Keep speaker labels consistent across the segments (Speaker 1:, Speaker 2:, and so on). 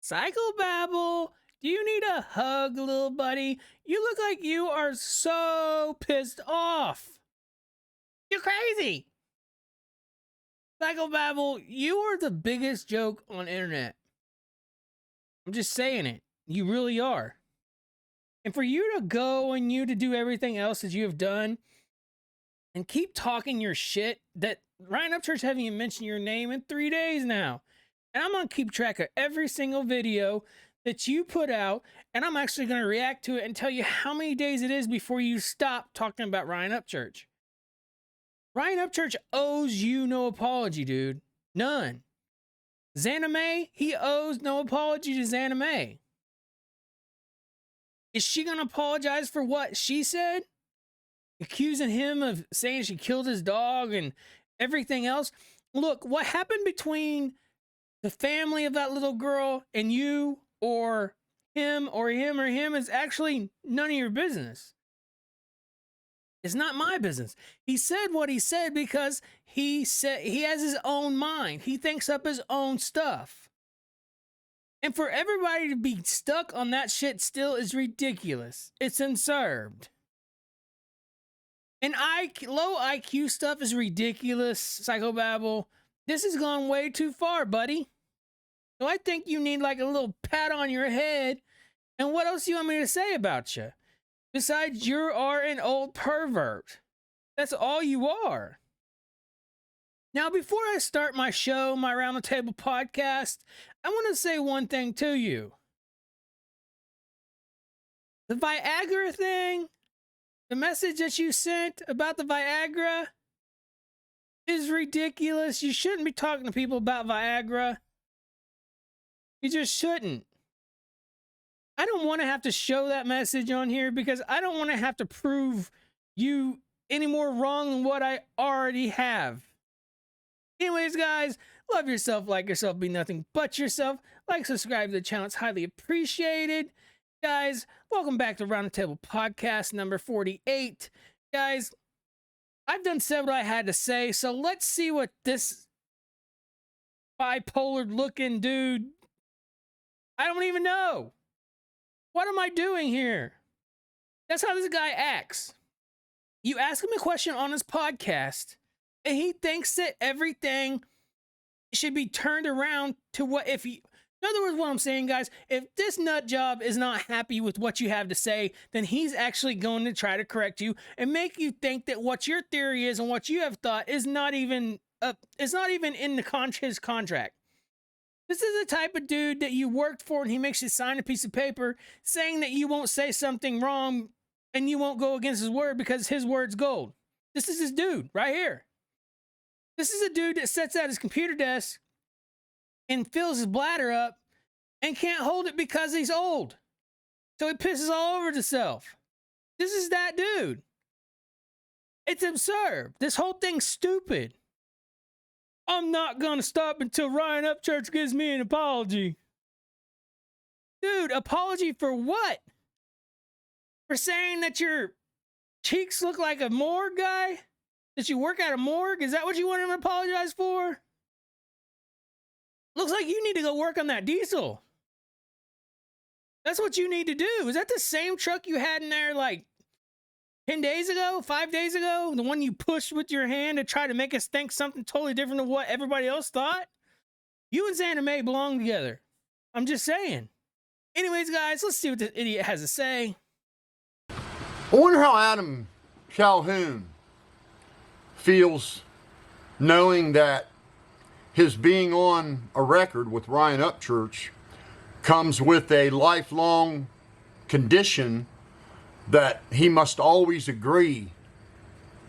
Speaker 1: Psychobabble, do you need a hug, little buddy? You look like you are so pissed off. You're crazy. Psychobabble, you are the biggest joke on internet. I'm just saying it. You really are. And for you to go and you to do everything else that you have done and keep talking your shit, that Ryan Upchurch haven't even mentioned your name in 3 days now. And I'm going to keep track of every single video that you put out, and I'm actually going to react to it and tell you how many days it is before you stop talking about Ryan Upchurch. Ryan Upchurch owes you no apology, dude. None. Xana May, he owes no apology to Xana May. Is she going to apologize for what she said? Accusing him of saying she killed his dog and everything else? Look, what happened between the family of that little girl and you or him or him or him is actually none of your business. It's not my business. He said what he said because he said he has his own mind. He thinks up his own stuff. And for everybody to be stuck on that shit still is ridiculous. It's absurd. And low IQ stuff is ridiculous, Psychobabble. This has gone way too far, buddy. So I think you need like a little pat on your head. And what else do you want me to say about you? Besides, you are an old pervert. That's all you are. Now, before I start my show, my Round the Table podcast, I want to say one thing to you. The Viagra thing, the message that you sent about the Viagra is ridiculous. You shouldn't be talking to people about Viagra. You just shouldn't. I don't want to have to show that message on here because I don't want to have to prove you any more wrong than what I already have. Anyways, guys, love yourself, like yourself, be nothing but yourself. Like, subscribe to the channel. It's highly appreciated. Guys, welcome back to Round the Table Podcast number 48. Guys, I've done said what I had to say, so let's see what this bipolar-looking dude... I don't even know. What am I doing here? That's how this guy acts. You ask him a question on his podcast, and he thinks that everything should be turned around to what if he... In other words, what I'm saying, guys, if this nut job is not happy with what you have to say, then he's actually going to try to correct you and make you think that what your theory is and what you have thought is not even in his contract. This is the type of dude that you worked for and he makes you sign a piece of paper saying that you won't say something wrong and you won't go against his word because his word's gold. This is this dude right here. This is a dude that sits at his computer desk and fills his bladder up and can't hold it because he's old. So he pisses all over himself. This is that dude. It's absurd. This whole thing's stupid. I'm not gonna stop until Ryan Upchurch gives me an apology. Dude, apology for what? For saying that your cheeks look like a morgue guy? That you work at a morgue? Is that what you want him to apologize for? Looks like you need to go work on that diesel. That's what you need to do. Is that the same truck you had in there like 10 days ago, 5 days ago? The one you pushed with your hand to try to make us think something totally different than what everybody else thought? You and Xana May belong together. I'm just saying. Anyways, guys, let's see what this idiot has to say.
Speaker 2: I wonder how Adam Calhoun feels knowing that his being on a record with Ryan Upchurch comes with a lifelong condition that he must always agree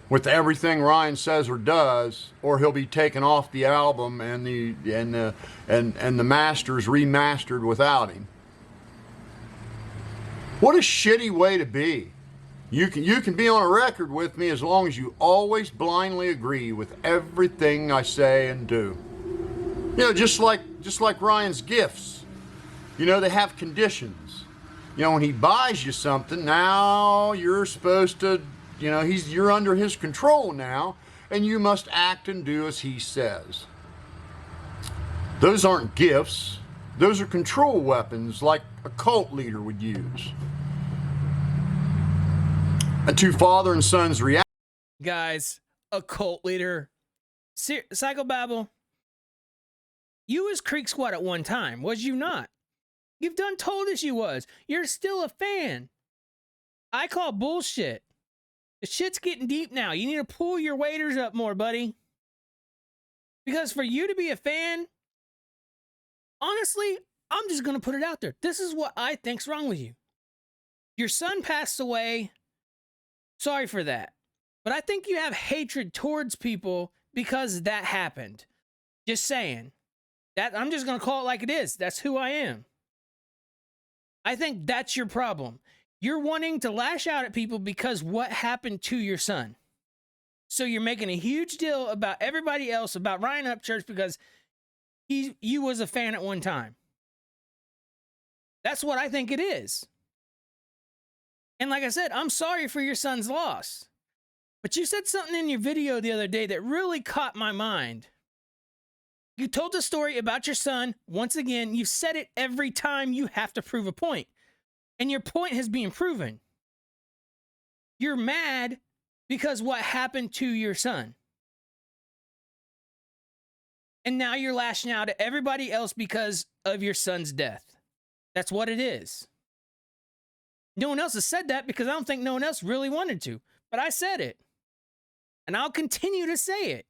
Speaker 2: with everything Ryan says or does, or he'll be taken off the album and the masters remastered without him. What a shitty way to be. You can be on a record with me as long as you always blindly agree with everything I say and do. You know, just like Ryan's gifts. You know, they have conditions. You know, when he buys you something, now you're supposed to, you know, you're under his control now, and you must act and do as he says. Those aren't gifts. Those are control weapons like a cult leader would use. And to father and son's reaction.
Speaker 1: Guys, a cult leader. Psychobabble, you was Creek Squad at one time, was you not? You've done told us you was. You're still a fan. I call bullshit. The shit's getting deep now. You need to pull your waders up more, buddy. Because for you to be a fan, honestly, I'm just going to put it out there. This is what I think's wrong with you. Your son passed away. Sorry for that. But I think you have hatred towards people because that happened. Just saying. That I'm just going to call it like it is. That's who I am. I think that's your problem. You're wanting to lash out at people because what happened to your son. So you're making a huge deal about everybody else, about Ryan Upchurch, because you was a fan at one time. That's what I think it is. And like I said, I'm sorry for your son's loss. But you said something in your video the other day that really caught my mind. You told the story about your son. Once again, you said it every time you have to prove a point. And your point has been proven. You're mad because what happened to your son. And now you're lashing out at everybody else because of your son's death. That's what it is. No one else has said that because I don't think no one else really wanted to. But I said it. And I'll continue to say it.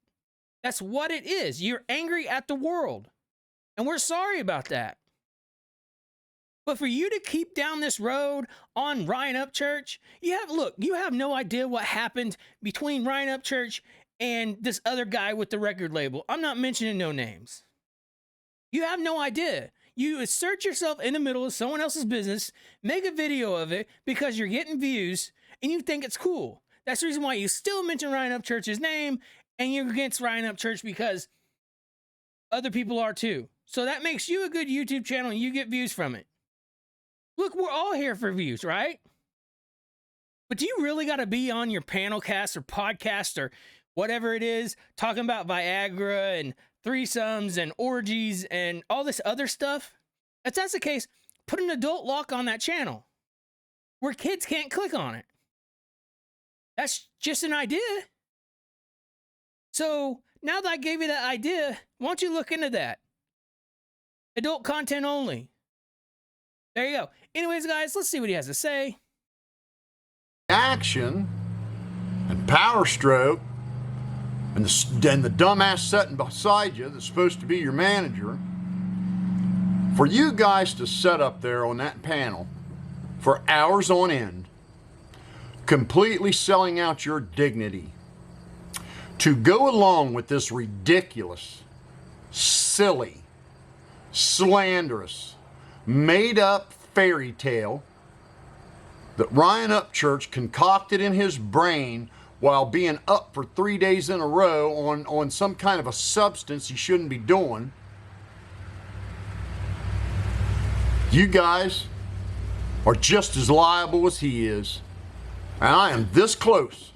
Speaker 1: That's what it is. You're angry at the world. And we're sorry about that. But for you to keep down this road on Ryan Upchurch, you have no idea what happened between Ryan Upchurch and this other guy with the record label. I'm not mentioning no names. You have no idea. You insert yourself in the middle of someone else's business, make a video of it because you're getting views, and you think it's cool. That's the reason why you still mention Ryan Upchurch's name, and you're against Ryan Upchurch because other people are too. So that makes you a good YouTube channel, and you get views from it. Look, we're all here for views, right? But do you really got to be on your panel cast or podcast or whatever it is, talking about Viagra and threesomes and orgies and all this other stuff? If that's the case, put an adult lock on that channel where kids can't click on it. That's just an idea. So now that I gave you that idea, why don't you look into that? Adult content only. There you go. Anyways, guys, let's see what he has to say.
Speaker 2: Action and power stroke and the dumbass sitting beside you that's supposed to be your manager, for you guys to sit up there on that panel for hours on end, completely selling out your dignity, to go along with this ridiculous, silly, slanderous, made-up fairy tale that Ryan Upchurch concocted in his brain while being up for 3 days in a row on some kind of a substance he shouldn't be doing. You guys are just as liable as he is. And I am this close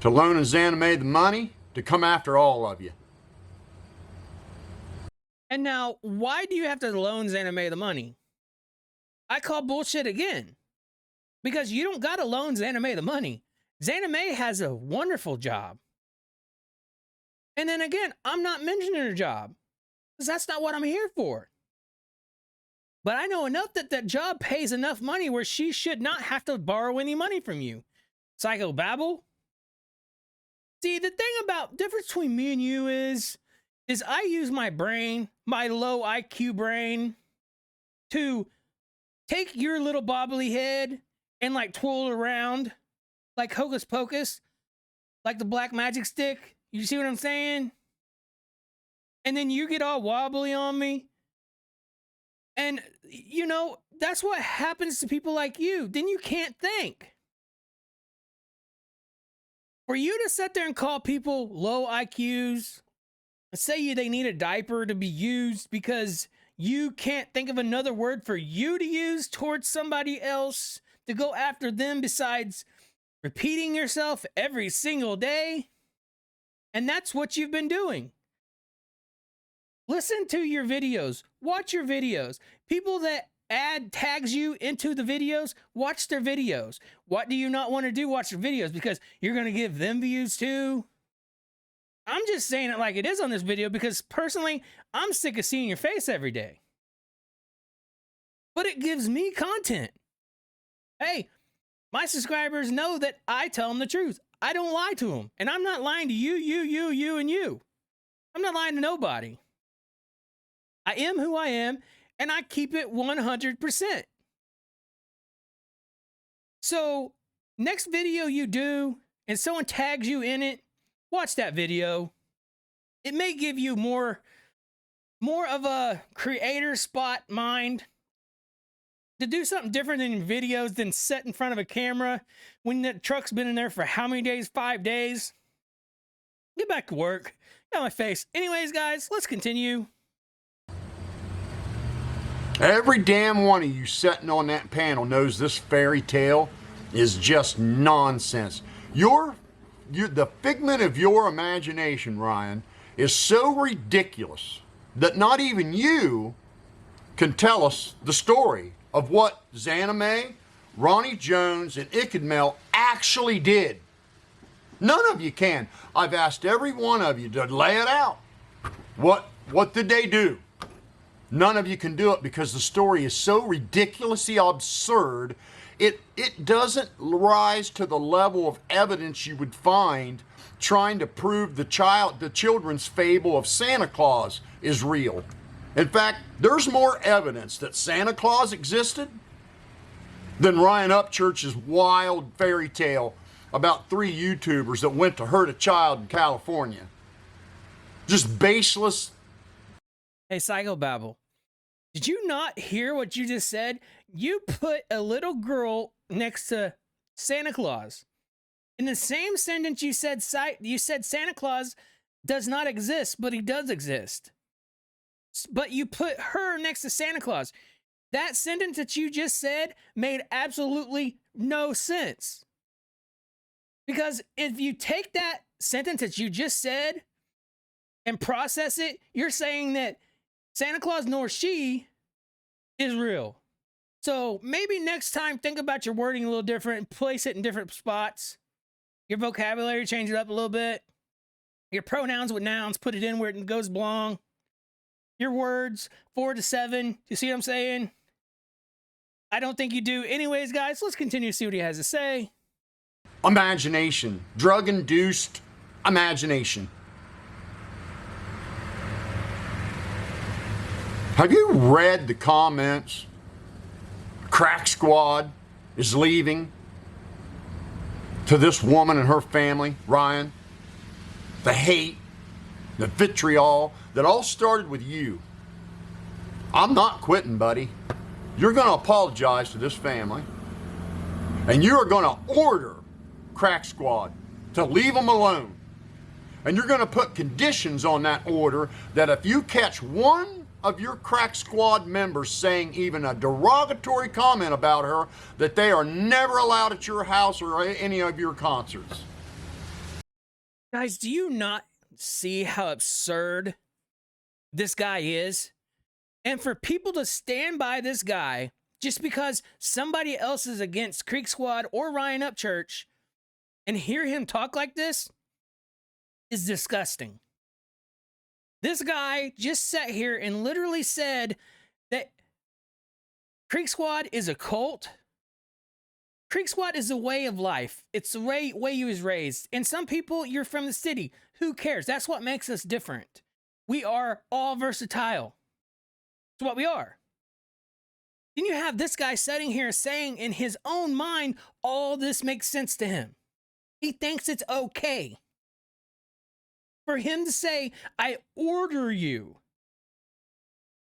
Speaker 2: to loaning Xaname the money to come after all of you.
Speaker 1: And now, why do you have to loan Xaname the money? I call bullshit again. Because you don't got to loan Xaname the money. Xaname has a wonderful job. And then again, I'm not mentioning her job. Because that's not what I'm here for. But I know enough that that job pays enough money where she should not have to borrow any money from you. Psychobabble. See, the thing about difference between me and you is I use my brain, my low IQ brain, to take your little bobbly head and like twirl it around like hocus pocus, like the black magic stick. You see what I'm saying? And then you get all wobbly on me. And, you know, that's what happens to people like you. Then you can't think. For you to sit there and call people low IQs, say they need a diaper to be used because you can't think of another word for you to use towards somebody else to go after them besides repeating yourself every single day. And that's what you've been doing. Listen to your videos. Watch your videos. People that add tags you into the videos, watch their videos. What do you not want to do? Watch their videos because you're going to give them views too. I'm just saying it like it is on this video because personally, I'm sick of seeing your face every day. But it gives me content. Hey, my subscribers know that I tell them the truth. I don't lie to them. And I'm not lying to you, and you. I'm not lying to nobody. I am who I am, and I keep it 100%. So, next video you do, and someone tags you in it, watch that video. It may give you more of a creator spot mind to do something different in videos than sit in front of a camera when the truck's been in there for how many days? 5 days. Get back to work. Got my face. Anyways, guys, let's continue.
Speaker 2: Every damn one of you sitting on that panel knows this fairy tale is just nonsense. The figment of your imagination, Ryan, is so ridiculous that not even you can tell us the story of what Xana May, Ronnie Jones, and Ickadmel actually did. None of you can. I've asked every one of you to lay it out. What did they do? None of you can do it because the story is so ridiculously absurd. It doesn't rise to the level of evidence you would find trying to prove the children's fable of Santa Claus is real. In fact, there's more evidence that Santa Claus existed than Ryan Upchurch's wild fairy tale about 3 YouTubers that went to hurt a child in California. Just baseless.
Speaker 1: Hey, psychobabble. Did you not hear what you just said? You put a little girl next to Santa Claus. In the same sentence you said Santa Claus does not exist, but he does exist. But you put her next to Santa Claus. That sentence that you just said made absolutely no sense. Because if you take that sentence that you just said and process it, you're saying that Santa Claus nor she is real. So maybe next time think about your wording a little different, place it in different spots. Your vocabulary, change it up a little bit. Your pronouns with nouns, put it in where it goes belong. Your words, 4 to 7. You see what I'm saying? I don't think you do. Anyways, guys, let's continue to see what he has to say.
Speaker 2: Imagination. Drug-induced imagination. Have you read the comments? Crack Squad is leaving to this woman and her family, Ryan. The hate, the vitriol that all started with you. I'm not quitting, buddy. You're going to apologize to this family, and you are going to order Crack Squad to leave them alone. And you're going to put conditions on that order that if you catch one of your Crack Squad members saying even a derogatory comment about her, that they are never allowed at your house or any of your concerts.
Speaker 1: Guys, do you not see how absurd this guy is? And for people to stand by this guy just because somebody else is against Creek Squad or Ryan Upchurch and hear him talk like this is disgusting. This guy just sat here and literally said that Creek Squad is a cult. Creek Squad is a way of life. It's the way you was raised. And some people, you're from the city. Who cares? That's what makes us different. We are all versatile. That's what we are. Then you have this guy sitting here saying in his own mind, all this makes sense to him. He thinks it's okay for him to say, I order you.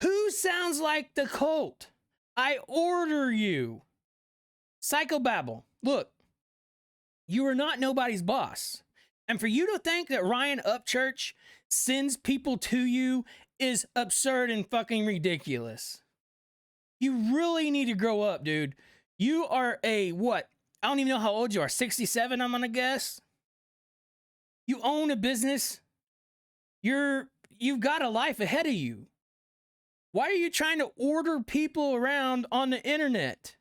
Speaker 1: Who sounds like the cult? I order you. Psychobabble, look, you are not nobody's boss. And for you to think that Ryan Upchurch sends people to you is absurd and fucking ridiculous. You really need to grow up, dude. You are what? I don't even know how old you are. 67, I'm gonna guess. You own a business. You're you've got a life ahead of you. Why are you trying to order people around on the internet?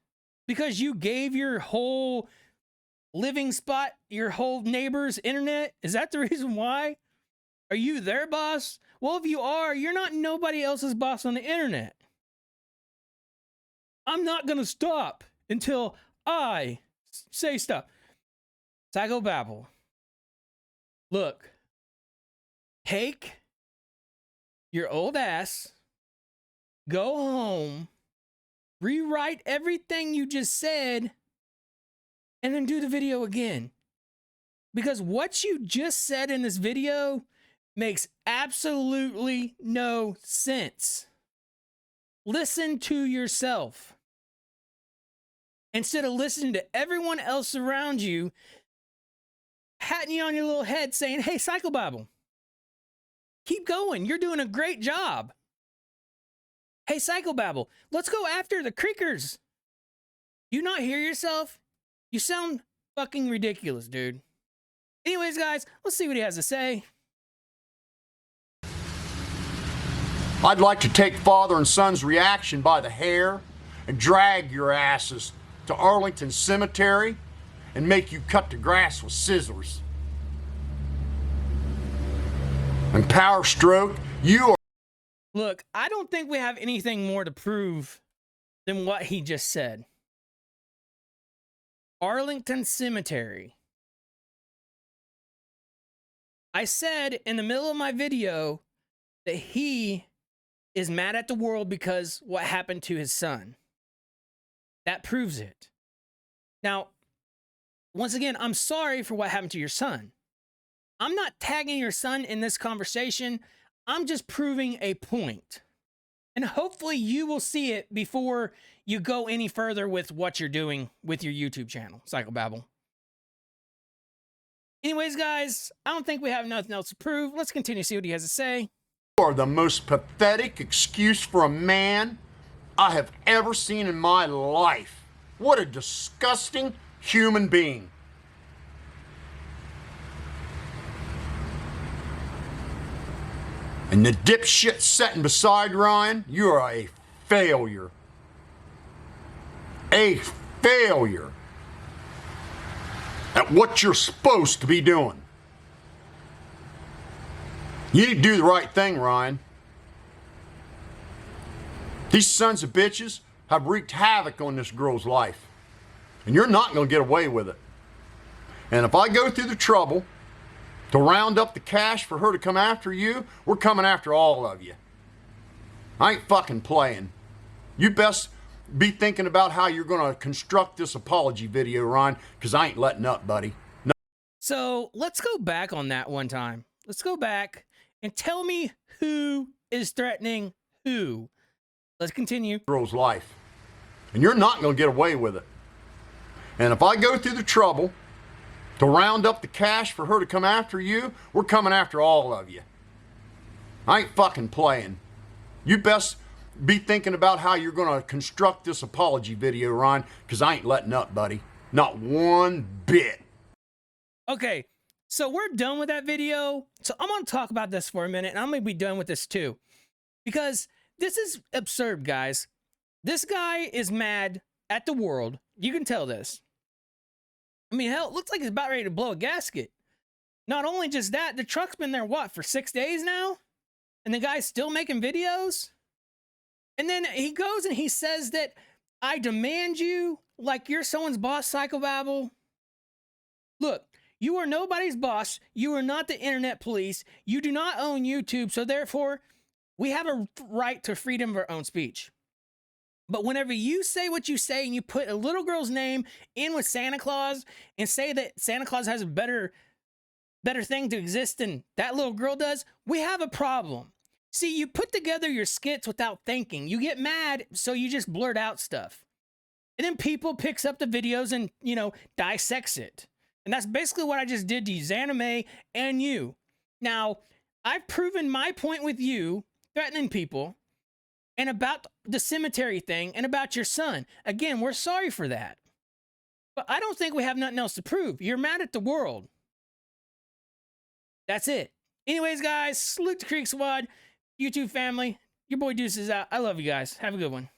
Speaker 1: Because you gave your whole living spot, your whole neighbor's internet? Is that the reason why? Are you their boss? Well, if you are, you're not nobody else's boss on the internet. I'm not going to stop until I say stop. Psychobabble. Look, take your old ass, go home, rewrite everything you just said, and then do the video again. Because what you just said in this video makes absolutely no sense. Listen to yourself. Instead of listening to everyone else around you, patting you on your little head saying, hey, psychobabble, keep going. You're doing a great job. Hey, psychobabble, let's go after the creekers. You not hear yourself? You sound fucking ridiculous, dude. Anyways, guys, let's see what he has to say.
Speaker 2: I'd like to take father and son's reaction by the hair and drag your asses to Arlington Cemetery and make you cut the grass with scissors. And power stroke, you are.
Speaker 1: Look, I don't think we have anything more to prove than what he just said. Arlington Cemetery. I said in the middle of my video that he is mad at the world because what happened to his son. That proves it. Now, once again, I'm sorry for what happened to your son. I'm not tagging your son in this conversation. I'm just proving a point. And hopefully you will see it before you go any further with what you're doing with your YouTube channel, Psychobabble. Anyways, guys, I don't think we have nothing else to prove. Let's continue to see what he has to say.
Speaker 2: You are the most pathetic excuse for a man I have ever seen in my life. What a disgusting human being. And the dipshit sitting beside Ryan, you are a failure. A failure at what you're supposed to be doing. You need to do the right thing, Ryan. These sons of bitches have wreaked havoc on this girl's life, and you're not going to get away with it. And if I go through the trouble to round up the cash for her to come after you, we're coming after all of you. I ain't fucking playing. You best be thinking about how you're going to construct this apology video, Ryan, because I ain't letting up, buddy. No.
Speaker 1: So let's go back on that one time. Let's go back and tell me who is threatening who. Let's continue.
Speaker 2: Girl's life. And you're not going to get away with it. And if I go through the trouble to round up the cash for her to come after you, we're coming after all of you. I ain't fucking playing. You best be thinking about how you're going to construct this apology video, Ryan, because I ain't letting up, buddy. Not one bit.
Speaker 1: Okay, so we're done with that video. So I'm going to talk about this for a minute, and I'm going to be done with this too. Because this is absurd, guys. This guy is mad at the world. You can tell this. I mean, hell, it looks like he's about ready to blow a gasket. Not only just that, the truck's been there, what, for 6 days now? And the guy's still making videos? And then he goes and he says that I demand you like you're someone's boss, Psychobabble. Look, you are nobody's boss. You are not the internet police. You do not own YouTube. So therefore, we have a right to freedom of our own speech. But whenever you say what you say and you put a little girl's name in with Santa Claus and say that Santa Claus has a better thing to exist than that little girl does, we have a problem. See, you put together your skits without thinking. You get mad, so you just blurt out stuff. And then people picks up the videos and, you know, dissects it. And that's basically what I just did to you, Zanime, and you. Now, I've proven my point with you, threatening people, and about the cemetery thing, and about your son. Again, we're sorry for that. But I don't think we have nothing else to prove. You're mad at the world. That's it. Anyways, guys, salute to Creek Squad, YouTube family. Your boy Deuce is out. I love you guys. Have a good one.